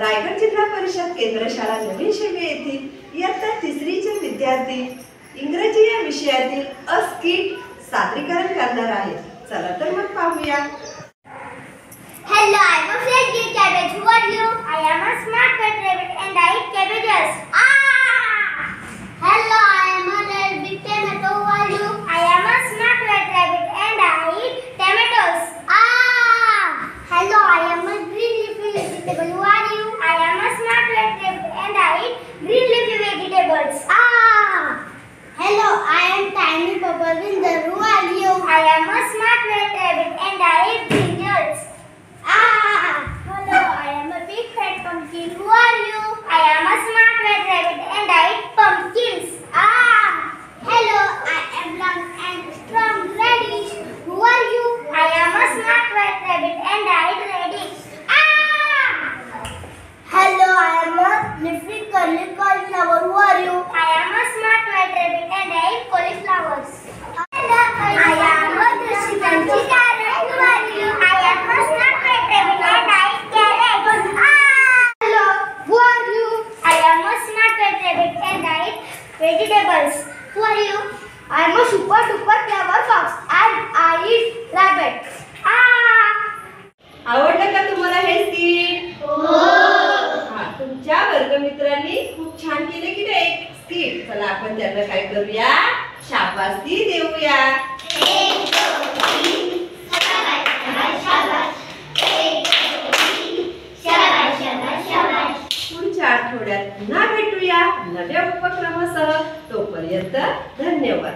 रायगड जिल्हा परिषद केंद्र शाळा नवीन शेवे येथील इयत्ता 3री चे विद्यार्थी इंग्रजी या विषयातील अस्किट सादरीकरण करणार आहेत. चला तर मग पाहूया. Hello, I am a fledged cabbage. Who are you? I am a smart pet rabbit and I eat cabbages. Hello, I am a red big tomato. Who are you? I am a smart pet rabbit and I eat tomatoes. Hello, I am a green leafy vegetable. Who are you? I am a smart pet rabbit and I eat green leafy vegetables. Hello, I am tiny purple ginger. Who are you? I am a smart pet rabbit and I eat gingers. Hello, I am a big fat pumpkin. Who are you? I am a smart red rabbit and I eat pumpkins. Hello, I am long and strong radish. Who are you? I am a smart red rabbit and I eat radish. Hello, I am a leafy curly cauliflower. Who are you? I am a smart red rabbit and I eat cauliflowers. Hello, I am a crunchy carrot. Who are you? I am a smart red rabbit and I eat carrots. Hello, who are you? I am a smart red rabbit and I eat vegetables. Who are you? I am a super duper clever fox and I eat rabbit. आवडलं का तुम्हाला हे skit? हो. तुमच्या वर्गमित्रांनी खूप छान केले की नाही स्किट. चला आपण त्यांना काय करूया, शाबासकी देऊया. पुढच्या आठवड्यात पुन्हा भेटूया नव्या उपक्रमासह. तोपर्यंत धन्यवाद.